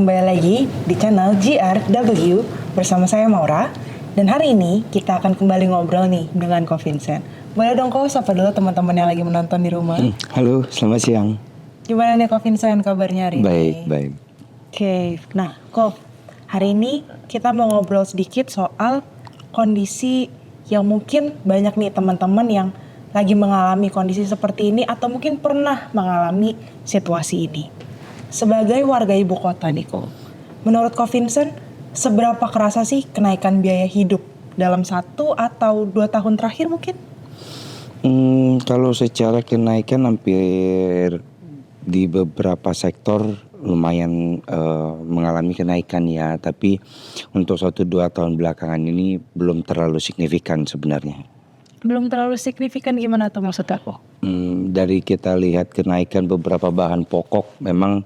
kembali lagi di channel GRW bersama saya Maura. Dan hari ini kita akan kembali ngobrol nih dengan Ko Vincent. Boleh dong Ko, sapa dulu teman-teman yang lagi menonton di rumah. Halo, selamat siang. Gimana nih Ko Vincent kabarnya hari ini? Baik. Oke, nah Ko, hari ini kita mau ngobrol sedikit soal kondisi yang mungkin banyak nih teman-teman yang lagi mengalami kondisi seperti ini atau mungkin pernah mengalami situasi ini. Sebagai warga ibu kota nih Ko, menurut Ko Vincent, seberapa kerasa sih kenaikan biaya hidup dalam 1 atau 2 tahun terakhir mungkin? Kalau secara kenaikan hampir di beberapa sektor lumayan mengalami kenaikan ya, tapi untuk 1-2 tahun belakangan ini belum terlalu signifikan sebenarnya. Belum terlalu signifikan gimana tuh maksud aku? Dari kita lihat kenaikan beberapa bahan pokok, memang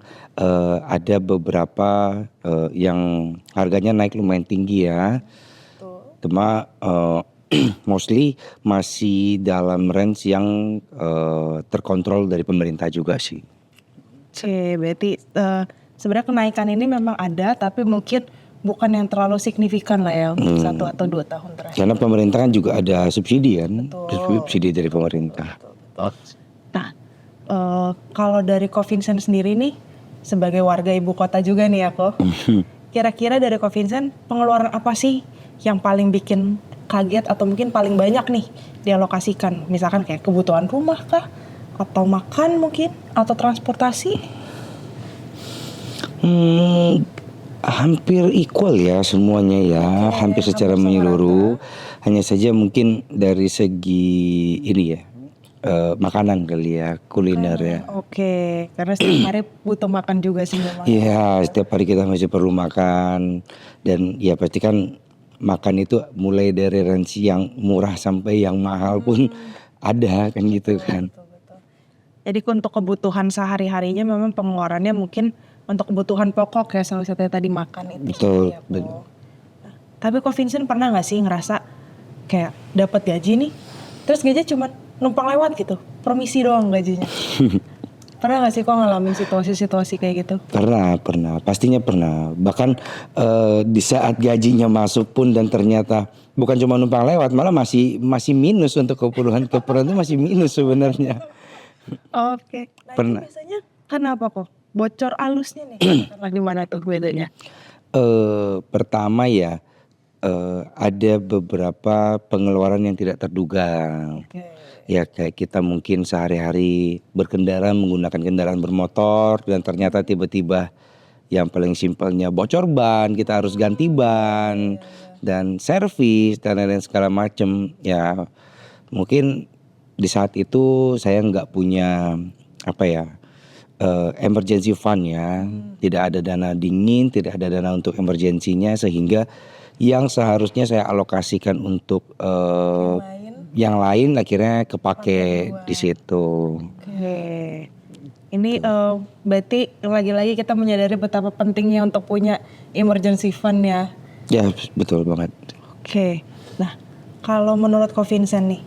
ada beberapa yang harganya naik lumayan tinggi ya. Cuma mostly masih dalam range yang terkontrol dari pemerintah juga sih. Oke, berarti sebenarnya kenaikan ini memang ada, tapi mungkin bukan yang terlalu signifikan lah ya untuk 1 atau 2 tahun terakhir. Karena pemerintah kan juga ada subsidi kan, Betul. subsidi dari pemerintah. Nah, kalau dari Ko Vincent sendiri nih, sebagai warga ibu kota juga nih ya Ko, kira-kira dari Ko Vincent pengeluaran apa sih yang paling bikin kaget atau mungkin paling banyak nih dialokasikan? Misalkan kayak kebutuhan rumah kah? Atau makan mungkin? Atau transportasi? Hampir equal ya semuanya ya, hampir secara menyeluruh. Hanya saja mungkin dari segi ini ya, makanan kali ya, kuliner ya. Oke, karena setiap hari butuh makan juga sih memang. Iya, setiap hari kita masih perlu makan. Dan ya pasti kan makan itu mulai dari range yang murah sampai yang mahal pun ada kan gitu kan. Betul. Jadi untuk kebutuhan sehari-harinya memang pengeluarannya mungkin untuk kebutuhan pokok ya, salah satunya tadi makan itu. Betul. Ya, Ko. Nah, tapi Ko Vincent pernah gak sih ngerasa kayak dapat gaji nih, terus gajinya cuma numpang lewat gitu, permisi doang gajinya? Pernah gak sih Ko ngalamin situasi-situasi kayak gitu? Pernah, pastinya pernah. Bahkan di saat gajinya masuk pun dan ternyata bukan cuma numpang lewat, malah masih minus untuk keperluan itu masih minus sebenarnya. Oke. Nah, Pernah. itu biasanya kenapa Ko? Bocor alusnya nih, karena gimana tuh bedanya? Pertama ya, ada beberapa pengeluaran yang tidak terduga. Oke. Ya kayak kita mungkin sehari-hari berkendara menggunakan kendaraan bermotor dan ternyata tiba-tiba yang paling simpelnya bocor ban, kita harus ganti ban dan servis dan lain-lain segala macam. Ya mungkin di saat itu saya nggak punya emergency fund ya, tidak ada dana dingin, tidak ada dana untuk emergensinya, sehingga yang seharusnya saya alokasikan untuk yang lain akhirnya kepake di situ. Oke. Ini berarti lagi-lagi kita menyadari betapa pentingnya untuk punya emergency fund ya. Ya betul banget. Oke. Nah, kalau menurut Ko Vincent nih,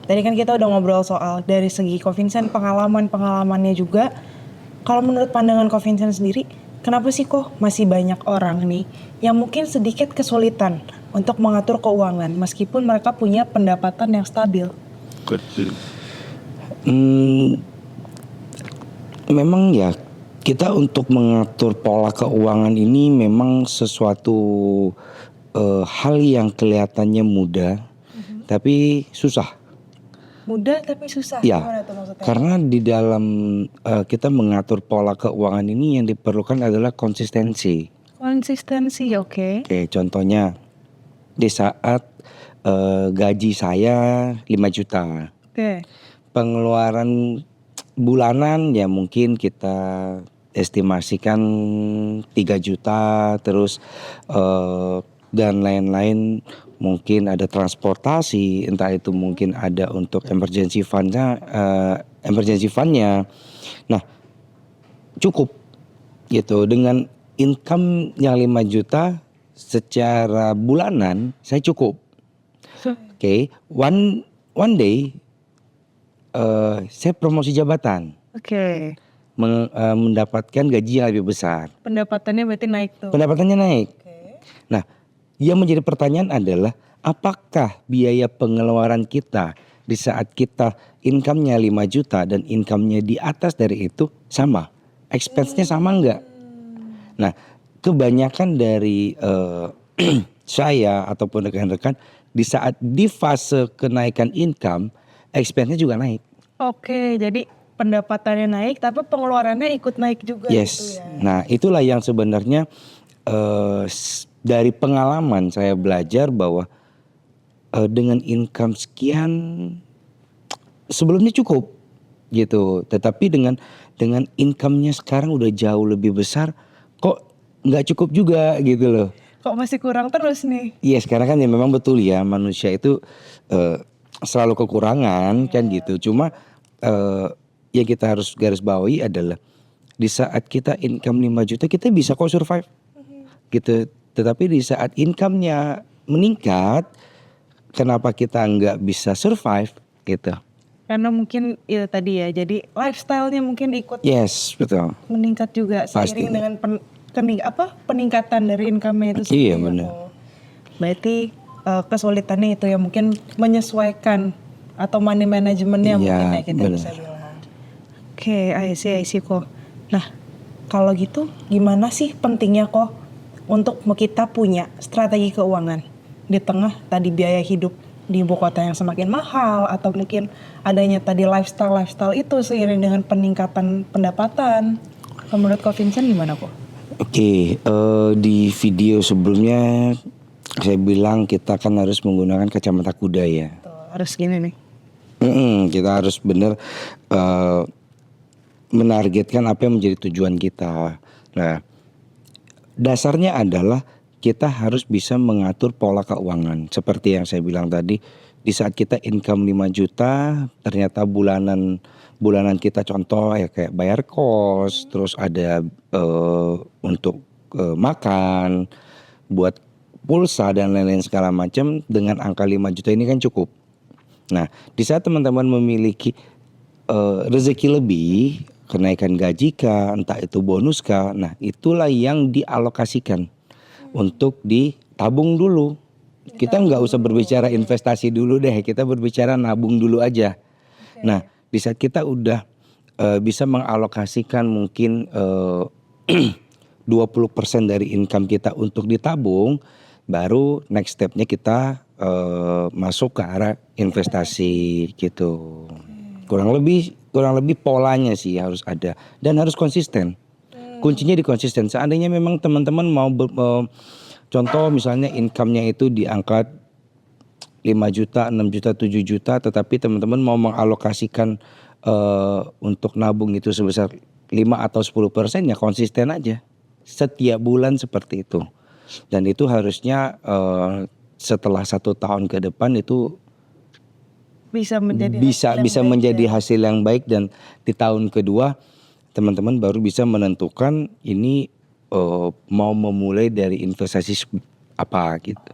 tadi kan kita udah ngobrol soal dari segi Ko Vincent pengalamannya juga. Kalau menurut pandangan Ko Vincent sendiri, kenapa sih kok masih banyak orang nih yang mungkin sedikit kesulitan untuk mengatur keuangan meskipun mereka punya pendapatan yang stabil? Memang ya kita untuk mengatur pola keuangan ini memang sesuatu hal yang kelihatannya mudah, tapi susah. Mudah tapi susah. Ya, Gimana tuh maksudnya? karena di dalam kita mengatur pola keuangan ini yang diperlukan adalah konsistensi. Konsistensi, oke. Oke, contohnya di saat gaji saya 5 juta, Oke. pengeluaran bulanan ya mungkin kita estimasikan 3 juta, terus dan lain-lain. Mungkin ada transportasi, entah itu mungkin ada untuk emergency fundnya. Nah cukup gitu, dengan income yang 5 juta secara bulanan saya cukup. Oke, one day saya promosi jabatan. Oke. mendapatkan gaji yang lebih besar. Pendapatannya berarti naik tuh. Pendapatannya naik. Oke. Nah, yang menjadi pertanyaan adalah apakah biaya pengeluaran kita di saat kita income-nya 5 juta dan income-nya di atas dari itu sama? Expense-nya sama enggak? Nah, kebanyakan dari saya ataupun rekan-rekan di saat di fase kenaikan income, expense-nya juga naik. Oke, jadi pendapatannya naik tapi pengeluarannya ikut naik juga Yes. gitu ya. Nah, itulah yang sebenarnya dari pengalaman saya belajar bahwa dengan income sekian sebelumnya cukup gitu, tetapi dengan income-nya sekarang udah jauh lebih besar, kok nggak cukup juga gitu loh. Kok masih kurang terus nih? Iya, sekarang kan ya memang betul ya, manusia itu selalu kekurangan kan gitu. Cuma yang kita harus garis bawahi adalah di saat kita income 5 juta kita bisa kok survive gitu. Tetapi di saat income-nya meningkat, kenapa kita nggak bisa survive gitu? Karena mungkin itu tadi ya, jadi lifestyle-nya mungkin ikut Yes, betul. meningkat juga Pasti. seiring dengan peningkatan dari income-nya itu sendiri. Iya, benar. Oh. Berarti kesulitannya itu ya mungkin menyesuaikan atau money manajemennya Iya, mungkin ya kita benar. bisa bilang. Oke, I see kok. Nah, kalau gitu gimana sih pentingnya kok untuk kita punya strategi keuangan di tengah tadi biaya hidup di ibu kota yang semakin mahal atau mungkin adanya tadi lifestyle itu seiring dengan peningkatan pendapatan. Menurut Ko Vincent gimana kok? Oke, di video sebelumnya saya bilang kita kan harus menggunakan kacamata kuda ya. Tuh, harus gini nih. Kita harus benar menargetkan apa yang menjadi tujuan kita. Nah, dasarnya adalah kita harus bisa mengatur pola keuangan. Seperti yang saya bilang tadi, di saat kita income 5 juta, ternyata bulanan kita contoh ya kayak bayar kos, terus ada untuk makan, buat pulsa dan lain-lain segala macam, dengan angka 5 juta ini kan cukup. Nah, di saat teman-teman memiliki rezeki lebih, kenaikan gaji kah, entah itu bonus kah, nah itulah yang dialokasikan untuk ditabung dulu. Kita nggak usah berbicara investasi dulu deh, kita berbicara nabung dulu aja. Nah, di saat kita udah bisa mengalokasikan mungkin 20% dari income kita untuk ditabung, baru next stepnya kita masuk ke arah investasi gitu. Kurang lebih polanya sih harus ada dan harus konsisten. Kuncinya di konsisten. Seandainya memang teman-teman mau contoh misalnya income-nya itu diangkat 5 juta, 6 juta, 7 juta, tetapi teman-teman mau mengalokasikan untuk nabung itu sebesar 5 atau 10%, ya konsisten aja. Setiap bulan seperti itu. Dan itu harusnya setelah 1 tahun ke depan itu Bisa menjadi bisa menjadi hasil yang baik, dan di tahun kedua teman-teman baru bisa menentukan ini mau memulai dari investasi apa gitu.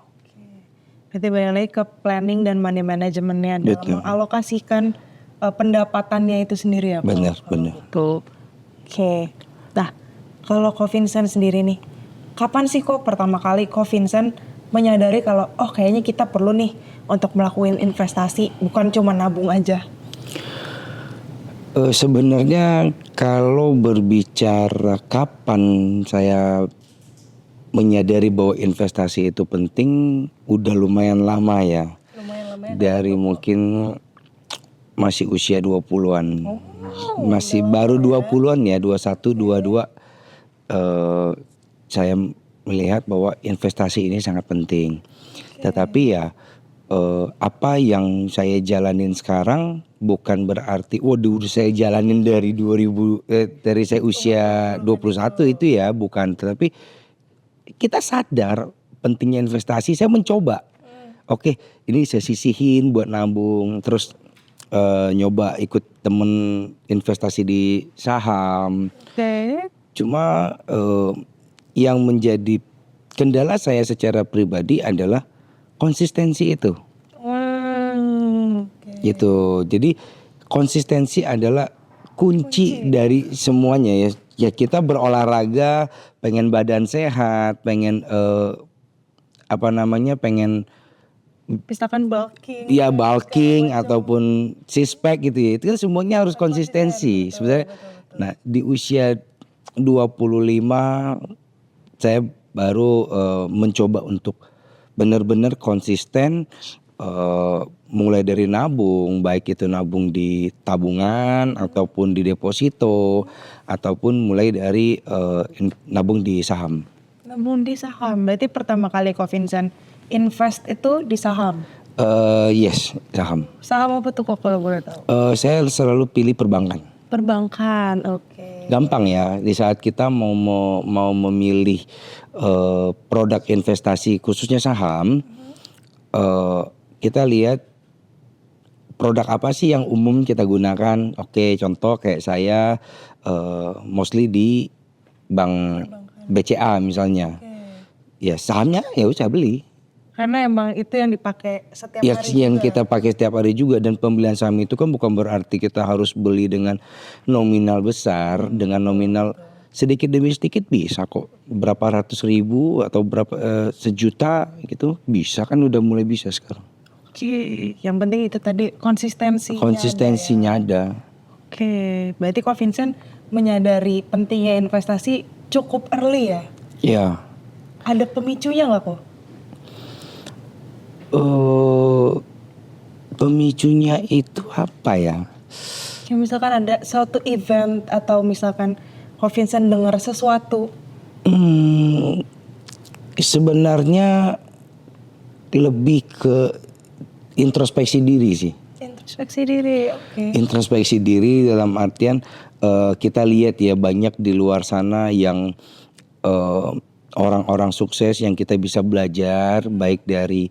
Berarti balik lagi ke planning dan money manajemennya dalam Betul. mengalokasikan pendapatannya itu sendiri ya Ko? Benar. Tuh. Oke. Nah, kalau Ko Vincent sendiri nih, kapan sih kok pertama kali Ko Vincent menyadari kalau kayaknya kita perlu nih untuk melakukan investasi, bukan cuma nabung aja? Sebenarnya kalau berbicara kapan saya menyadari bahwa investasi itu penting, udah lumayan lama ya. Dari mungkin masih usia 20-an. Masih baru 20-an ya, 21, 22. Saya melihat bahwa investasi ini sangat penting. Tetapi ya apa yang saya jalanin sekarang bukan berarti waduh saya jalanin dari dari saya usia 21 itu ya, bukan. Tetapi kita sadar pentingnya investasi. Saya mencoba. Oke, ini saya sisihin buat nabung, terus nyoba ikut temen investasi di saham. Oke. Cuma yang menjadi kendala saya secara pribadi adalah konsistensi itu. Gitu. Jadi konsistensi adalah kunci dari semuanya ya. Ya kita berolahraga, pengen badan sehat, pengen pengen Misalkan bulking. ya bulking ataupun six pack gitu ya. Itu kan semuanya harus konsistensi sebenarnya. Nah, di usia 25 saya baru mencoba untuk benar-benar konsisten, mulai dari nabung, baik itu nabung di tabungan ataupun di deposito ataupun mulai dari nabung di saham. Nabung di saham. Berarti pertama kali Ko Vincent invest itu di saham. Yes, saham. Saham apa tuh kok kalau boleh tahu? Saya selalu pilih perbankan. Perbankan, oke. Gampang ya, di saat kita mau memilih produk investasi khususnya saham, kita lihat produk apa sih yang umum kita gunakan. Oke, contoh kayak saya mostly di bank BCA misalnya. Ya sahamnya ya usah beli. Karena emang itu yang dipakai setiap Ya hari yang juga. kita pakai setiap hari juga, dan pembelian saham itu kan bukan berarti kita harus beli dengan nominal besar, dengan nominal sedikit demi sedikit bisa kok, berapa ratus ribu atau berapa sejuta gitu bisa kan, udah mulai bisa sekarang. Oke, yang penting itu tadi konsistensinya. Konsistensinya ada. Oke, berarti Ko Vincent menyadari pentingnya investasi cukup early ya? Ya. Ada pemicunya nggak kok? Pemicunya itu apa ya? Ya misalkan ada suatu event atau misalkan Ko Vincent dengar sesuatu. Sebenarnya lebih ke introspeksi diri sih. Introspeksi diri, oke. Introspeksi diri dalam artian kita lihat ya, banyak di luar sana yang orang-orang sukses yang kita bisa belajar, baik dari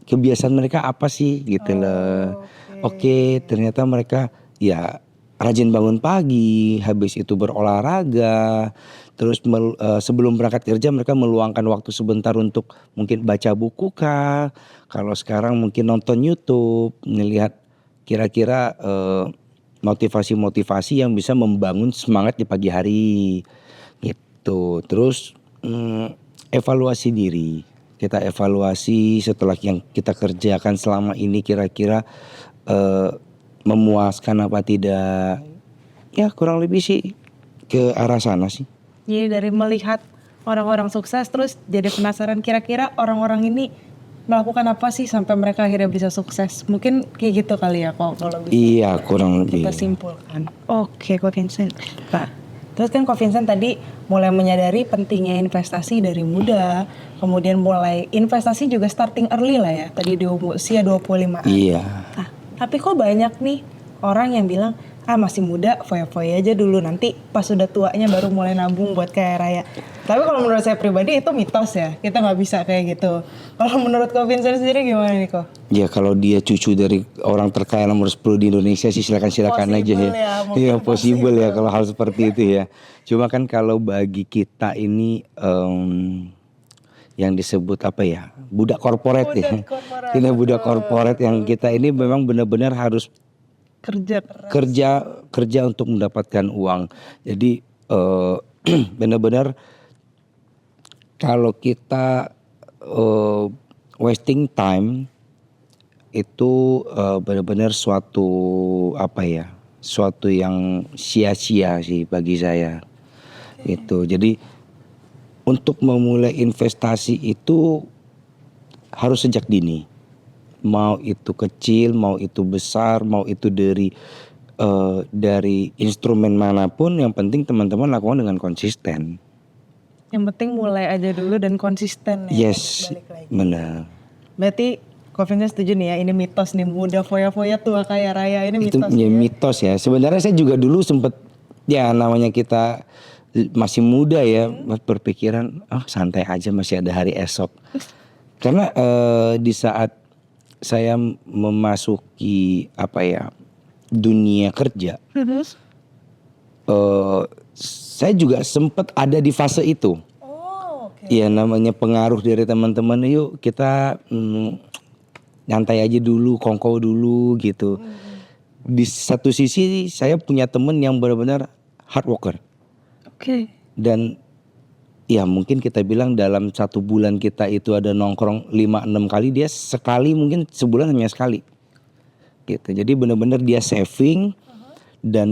kebiasaan mereka apa sih gitu loh. Oke, ternyata mereka ya rajin bangun pagi, habis itu berolahraga, terus sebelum berangkat kerja mereka meluangkan waktu sebentar untuk mungkin baca buku kah. Kalau sekarang mungkin nonton YouTube, melihat kira-kira motivasi-motivasi yang bisa membangun semangat di pagi hari gitu. Terus evaluasi diri. Kita evaluasi setelah yang kita kerjakan selama ini, kira-kira memuaskan apa tidak. Ya kurang lebih sih ke arah sana sih. Jadi dari melihat orang-orang sukses terus jadi penasaran kira-kira orang-orang ini melakukan apa sih sampai mereka akhirnya bisa sukses. Mungkin kayak gitu kali ya kok kalau bisa. Iya kurang lebih. Kita simpulkan. Oke, Ko Vincent. Pak, terus kan Ko Vincent tadi mulai menyadari pentingnya investasi dari muda, kemudian mulai investasi juga starting early lah ya, tadi di usia 25an. Iya. Nah, tapi kok banyak nih orang yang bilang, masih muda, foya-foya aja dulu, nanti pas sudah tuanya baru mulai nabung buat kaya raya. Tapi kalau menurut saya pribadi itu mitos ya, kita nggak bisa kayak gitu. Kalau menurut Ko Vincent sendiri gimana nih Ko? Ya kalau dia cucu dari orang terkaya nomor 10 di Indonesia sih silakan aja ya. Iya possible ya kalau hal seperti itu ya. Cuma kan kalau bagi kita ini yang disebut apa ya, budak korporat ya. Kita budak korporat yang kita ini memang benar-benar harus kerja untuk mendapatkan uang. Jadi benar-benar kalau kita wasting time itu benar-benar suatu yang sia-sia sih bagi saya. Itu. Jadi untuk memulai investasi itu harus sejak dini. Mau itu kecil, mau itu besar, mau itu dari instrumen manapun, yang penting teman-teman lakukan dengan konsisten. Yang penting mulai aja dulu dan konsisten ya. Yes, benar. Berarti Ko Vincent setuju nih ya, ini mitos nih, muda foya-foya tua kaya raya, ini mitos. Itu ya, mitos ya. Sebenarnya saya juga dulu sempet, ya namanya kita masih muda ya, berpikiran santai aja, masih ada hari esok. Karena di saat saya memasuki dunia kerja, saya juga sempat ada di fase itu. Ya namanya pengaruh dari teman-teman, yuk kita nyantai aja dulu, kongkow dulu gitu. di satu sisi saya punya temen yang benar-benar hard worker. Oke. Dan ya mungkin kita bilang dalam 1 bulan kita itu ada nongkrong 5-6 kali, dia sekali mungkin sebulan hanya sekali gitu. Jadi benar-benar dia saving dan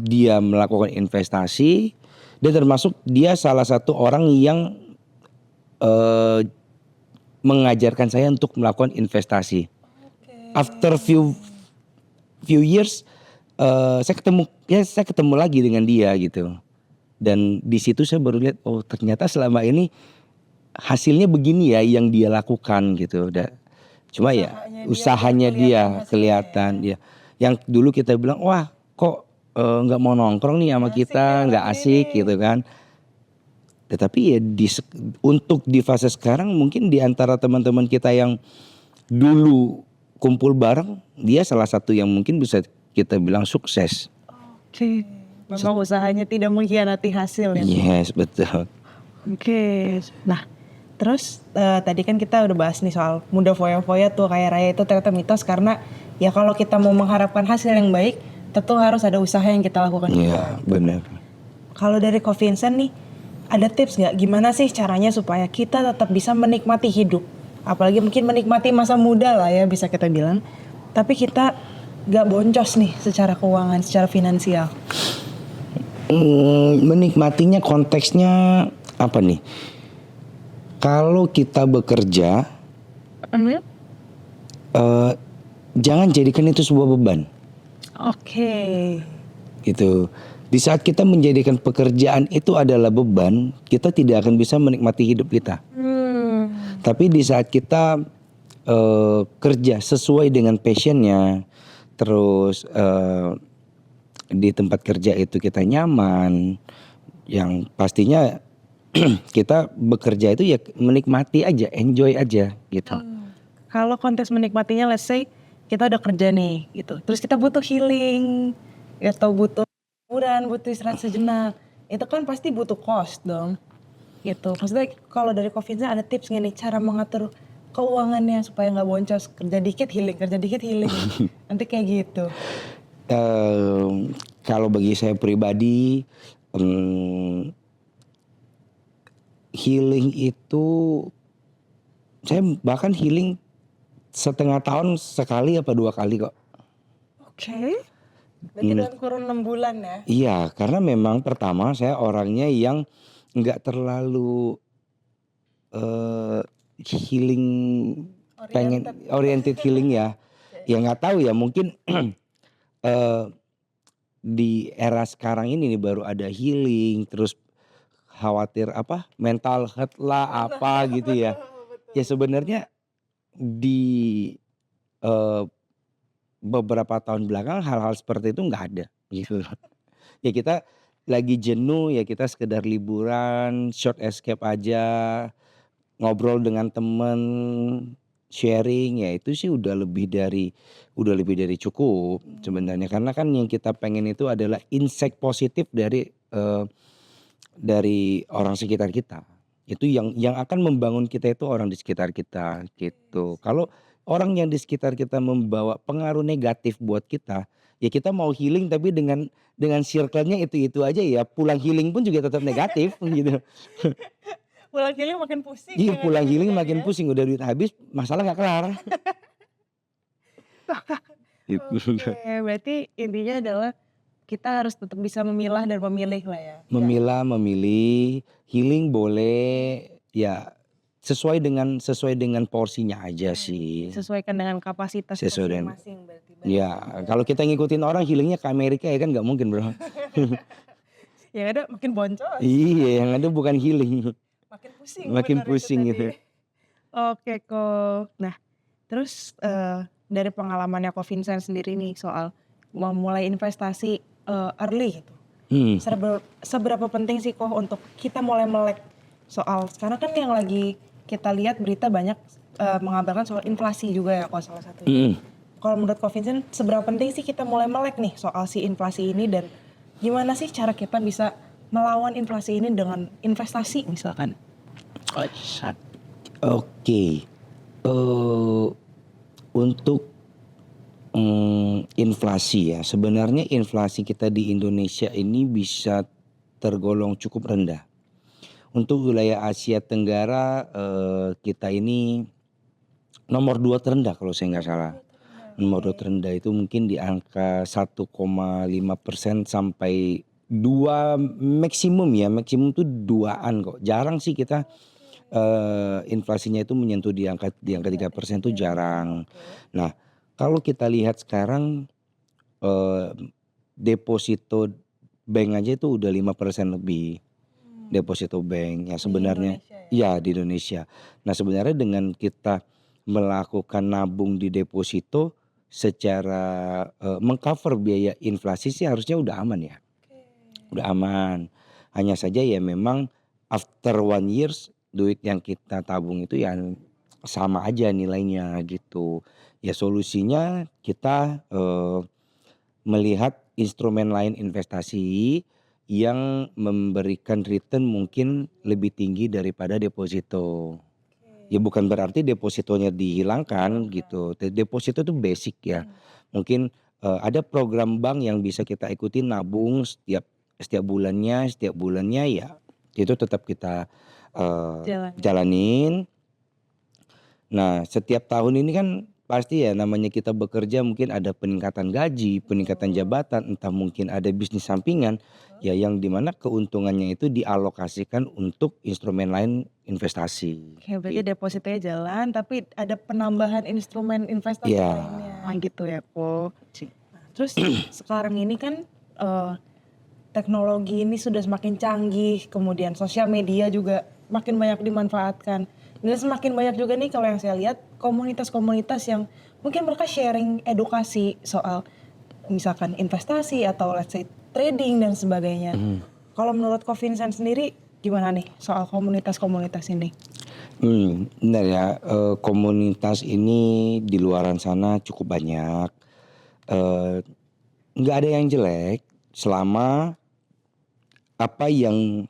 dia melakukan investasi, dan termasuk dia salah satu orang yang mengajarkan saya untuk melakukan investasi. After few years saya ketemu lagi dengan dia gitu. Dan di situ saya baru lihat, oh ternyata selama ini hasilnya begini ya yang dia lakukan gitu. Cuma usahanya dia kelihatan ya. Yang dulu kita bilang, wah kok nggak mau nongkrong nih sama kita, nggak asik gitu kan. Tetapi ya untuk di fase sekarang mungkin di antara teman-teman kita yang dulu kumpul bareng, dia salah satu yang mungkin bisa kita bilang sukses. Oke. Memang usahanya tidak mengkhianati hasil ya. Yes, betul. Oke. Nah, terus tadi kan kita udah bahas nih soal muda foya-foya tuh kaya raya itu ternyata mitos, karena ya kalau kita mau mengharapkan hasil yang baik tentu harus ada usaha yang kita lakukan. Iya, benar. Kalau dari Ko Vincent nih, ada tips nggak gimana sih caranya supaya kita tetap bisa menikmati hidup? Apalagi mungkin menikmati masa muda lah ya bisa kita bilang. Tapi kita nggak boncos nih secara keuangan, secara finansial. Menikmatinya konteksnya apa nih? Kalau kita bekerja, jangan jadikan itu sebuah beban. Oke. Gitu. Di saat kita menjadikan pekerjaan itu adalah beban, kita tidak akan bisa menikmati hidup kita. Tapi di saat kita kerja sesuai dengan passionnya, terus di tempat kerja itu kita nyaman, yang pastinya kita bekerja itu ya menikmati aja, enjoy aja gitu. Kalau konteks menikmatinya, let's say kita udah kerja nih gitu, terus kita butuh healing atau butuh liburan, butuh istirahat sejenak, itu kan pasti butuh cost dong gitu. Maksudnya kalau dari Ko Vincent ada tips nggak nih cara mengatur keuangannya supaya nggak boncos, kerja dikit healing nanti kayak gitu? Kalau bagi saya pribadi, healing itu saya bahkan healing setengah tahun sekali apa 2 kali kok. Oke. Berarti dalam kurun 6 bulan ya? Iya, karena memang pertama saya orangnya yang nggak terlalu healing, pengen oriented healing ya. Ya nggak tahu ya, mungkin di era sekarang ini nih baru ada healing, terus khawatir apa mental health lah apa gitu ya. Ya sebenarnya di beberapa tahun belakang hal-hal seperti itu nggak ada gitu. Ya kita lagi jenuh ya kita sekedar liburan, short escape aja, ngobrol dengan temen, sharing, ya itu sih udah lebih dari cukup sebenarnya. Karena kan yang kita pengen itu adalah insight positif dari orang sekitar kita. Itu yang akan membangun kita itu orang di sekitar kita gitu. Kalau orang yang di sekitar kita membawa pengaruh negatif buat kita, ya kita mau healing tapi dengan circle-nya itu aja ya, pulang healing pun juga tetap negatif gitu. Pulang healing makin pusing. Iya, pulang healing makin pusing, udah duit habis, masalah nggak kelar. Gitu. Oke, berarti intinya adalah kita harus tetap bisa memilah dan memilih lah ya. Memilah, memilih, healing boleh, ya sesuai dengan porsinya aja sih. Sesuaikan dengan kapasitas Sesuai dengan- masing-masing berarti. Ya, kalau kita ngikutin orang healingnya ke Amerika ya kan nggak mungkin bro. Yang ada makin boncos, Iya, yang ada bukan healing, makin pusing. makin bener itu pusing tadi. gitu. Oke kok. Nah, terus dari pengalamannya Ko Vincent sendiri nih soal memulai investasi early gitu. Seberapa penting sih kok untuk kita mulai melek soal sekarang kan yang lagi kita lihat berita banyak mengabarkan soal inflasi juga ya kok salah satunya. Kalau menurut Ko Vincent seberapa penting sih kita mulai melek nih soal si inflasi ini, dan gimana sih cara kita bisa melawan inflasi ini dengan investasi misalkan? Oke, untuk Inflasi ya, sebenarnya inflasi kita di Indonesia ini bisa tergolong cukup rendah. Untuk wilayah Asia Tenggara, kita ini nomor 2 terendah kalau saya nggak salah. Nomor 2 terendah itu mungkin di angka 1,5% sampai 2 maksimum ya, maksimum tuh 2-an kok. Jarang sih kita, inflasinya itu menyentuh di angka 3% tuh jarang. Nah, kalau kita lihat sekarang, eee, deposito bank aja itu udah 5% lebih, deposito bank ya Di sebenarnya Indonesia ya? ya di Indonesia. Nah, sebenarnya dengan kita melakukan nabung di deposito secara, meng-cover biaya inflasi sih harusnya udah aman ya, udah aman. Hanya saja ya memang after 1 years duit yang kita tabung itu ya sama aja nilainya gitu. Ya solusinya kita, melihat instrumen lain investasi yang memberikan return mungkin lebih tinggi daripada deposito. Ya bukan berarti depositonya dihilangkan gitu, deposito itu basic ya. Mungkin, ada program bank yang bisa kita ikuti nabung setiap bulannya ya itu tetap kita, Jalanin. jalanin. Nah, setiap tahun ini kan pasti ya namanya kita bekerja mungkin ada peningkatan gaji, peningkatan jabatan, entah mungkin ada bisnis sampingan, ya yang dimana keuntungannya itu dialokasikan untuk instrumen lain investasi, Oke, berarti gitu. depositonya jalan, tapi ada penambahan instrumen investasi Iya. lainnya. Gitu ya, Po. Nah, terus sekarang ini kan teknologi ini sudah semakin canggih, kemudian sosial media juga makin banyak dimanfaatkan. Dan semakin banyak juga nih kalau yang saya lihat komunitas-komunitas yang mungkin mereka sharing edukasi soal misalkan investasi atau let's say trading dan sebagainya. Kalau menurut Ko Vincent sendiri gimana nih soal komunitas-komunitas ini? Benar ya, komunitas ini di luaran sana cukup banyak, eee, nggak ada yang jelek selama apa yang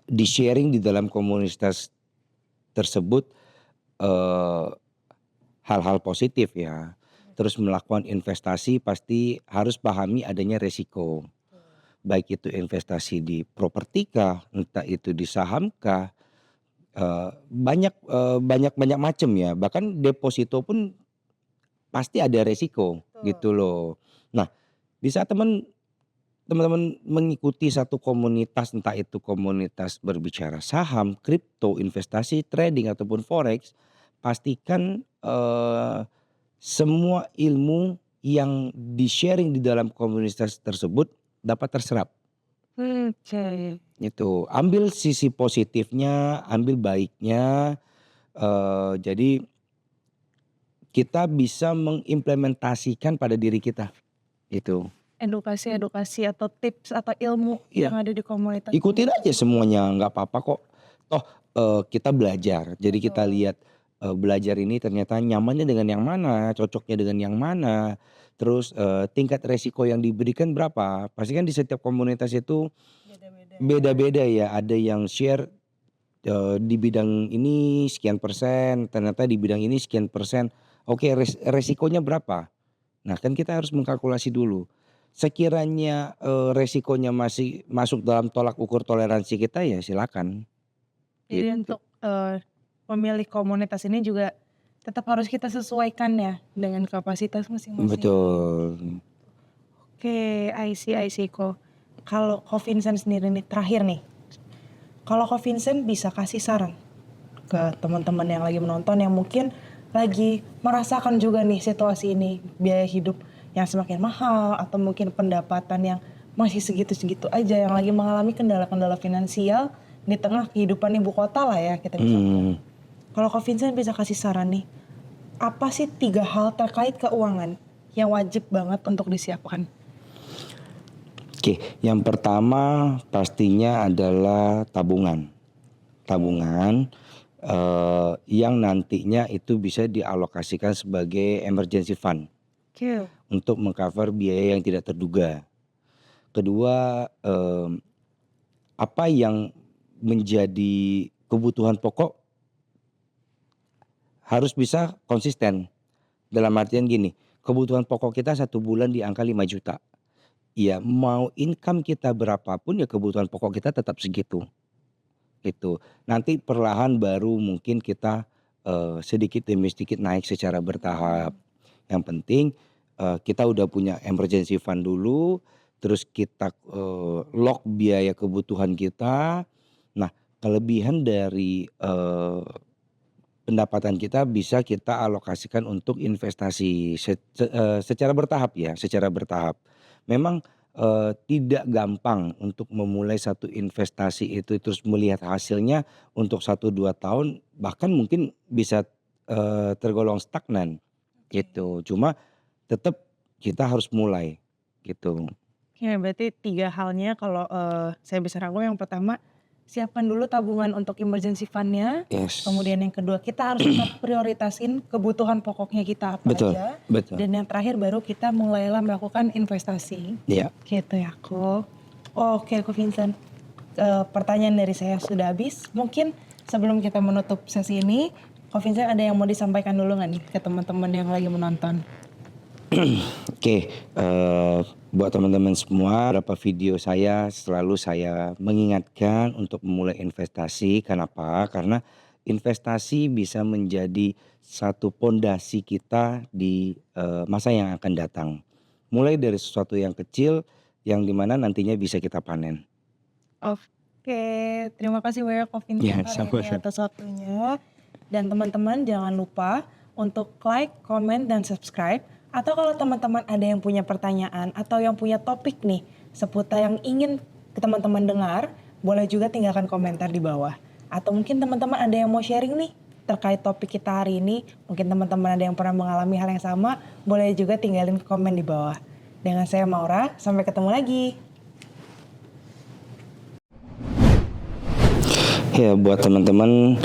di-sharing di dalam komunitas tersebut, eee, hal-hal positif ya. Terus melakukan investasi pasti harus pahami adanya resiko, baik itu investasi di properti kah, entah itu di saham kah, banyak macam ya, bahkan deposito pun pasti ada resiko gitu loh. Nah, di saat teman-teman mengikuti satu komunitas, entah itu komunitas berbicara saham, kripto, investasi, trading ataupun forex, pastikan, semua ilmu yang di-sharing di dalam komunitas tersebut dapat terserap, Oke. gitu. Ambil sisi positifnya, ambil baiknya, jadi kita bisa mengimplementasikan pada diri kita, gitu. Edukasi-edukasi atau tips atau ilmu yang Iya. ada di komunitas Ikutin aja tersebut. semuanya, nggak apa-apa kok. Toh, kita belajar, jadi kita lihat, belajar ini ternyata nyamannya dengan yang mana, cocoknya dengan yang mana, terus, tingkat resiko yang diberikan berapa. Pasti kan di setiap komunitas itu Beda-beda ya. beda-beda ya, ada yang share, di bidang ini sekian persen, ternyata di bidang ini sekian persen. Oke, resikonya berapa? Nah, kan kita harus mengkalkulasi dulu. Sekiranya, resikonya masih masuk dalam tolak ukur toleransi kita ya silakan, Jadi gitu. untuk pemilih komunitas ini juga tetap harus kita sesuaikan ya dengan kapasitas masing-masing. Betul. Oke, I see Ko. Kalau Ko Vincent sendiri nih terakhir nih. Kalau Ko Vincent bisa kasih saran ke teman-teman yang lagi menonton yang mungkin lagi merasakan juga nih situasi ini, biaya hidup yang semakin mahal atau mungkin pendapatan yang masih segitu-segitu aja, yang lagi mengalami kendala-kendala finansial di tengah kehidupan ibu kota lah ya kita bisa bilang. Kalau Ko Vincent bisa kasih saran nih, apa sih 3 hal terkait keuangan yang wajib banget untuk disiapkan? Oke, yang pertama pastinya adalah tabungan. Tabungan, yang nantinya itu bisa dialokasikan sebagai emergency fund Oke. untuk meng-cover biaya yang tidak terduga. Kedua, apa yang menjadi kebutuhan pokok harus bisa konsisten Dalam artian gini, kebutuhan pokok kita 1 bulan di angka 5 juta. Ya mau income kita berapapun ya kebutuhan pokok kita tetap segitu, gitu. Nanti perlahan baru mungkin kita, sedikit demi sedikit naik secara bertahap. Yang penting, kita udah punya emergency fund dulu, terus kita, lock biaya kebutuhan kita. Nah, kelebihan dari, pendapatan kita bisa kita alokasikan untuk investasi secara bertahap ya, secara bertahap. Memang, tidak gampang untuk memulai satu investasi itu terus melihat hasilnya untuk 1 2 tahun, bahkan mungkin bisa, tergolong stagnan gitu. Cuma tetap kita harus mulai gitu. Oke, berarti 3 halnya kalau, saya bisa rangkum yang pertama, siapkan dulu tabungan untuk emergency fund-nya, Yes, kemudian yang kedua kita harus tetap prioritasin kebutuhan pokoknya kita apa betul aja, betul. dan yang terakhir baru kita mulailah melakukan investasi, Iya. gitu ya Ko. Oke Ko Vincent, pertanyaan dari saya sudah habis, mungkin sebelum kita menutup sesi ini, Ko Vincent ada yang mau disampaikan dulu nggak nih ke teman-teman yang lagi menonton? Oke, buat teman-teman semua, beberapa video saya selalu saya mengingatkan untuk memulai investasi. Kenapa? Karena investasi bisa menjadi satu pondasi kita di masa yang akan datang. Mulai dari sesuatu yang kecil yang dimana nantinya bisa kita panen. Oke, terima kasih banyak Ko Ya, Vincent hari ini sama-sama. atas waktunya. Dan teman-teman jangan lupa untuk like, comment, dan subscribe. Atau kalau teman-teman ada yang punya pertanyaan atau yang punya topik nih seputar yang ingin teman-teman dengar, boleh juga tinggalkan komentar di bawah. Atau mungkin teman-teman ada yang mau sharing nih terkait topik kita hari ini. Mungkin teman-teman ada yang pernah mengalami hal yang sama, boleh juga tinggalin komen di bawah. Dengan saya Maura, sampai ketemu lagi. Ya buat teman-teman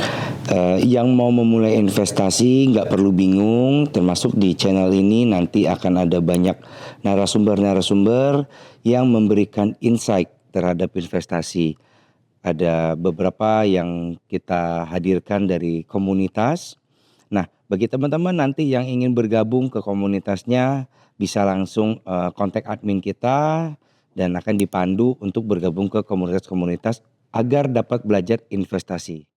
yang mau memulai investasi nggak perlu bingung, termasuk di channel ini nanti akan ada banyak narasumber-narasumber yang memberikan insight terhadap investasi. Ada beberapa yang kita hadirkan dari komunitas. Nah, bagi teman-teman nanti yang ingin bergabung ke komunitasnya bisa langsung kontak admin kita dan akan dipandu untuk bergabung ke komunitas-komunitas agar dapat belajar investasi.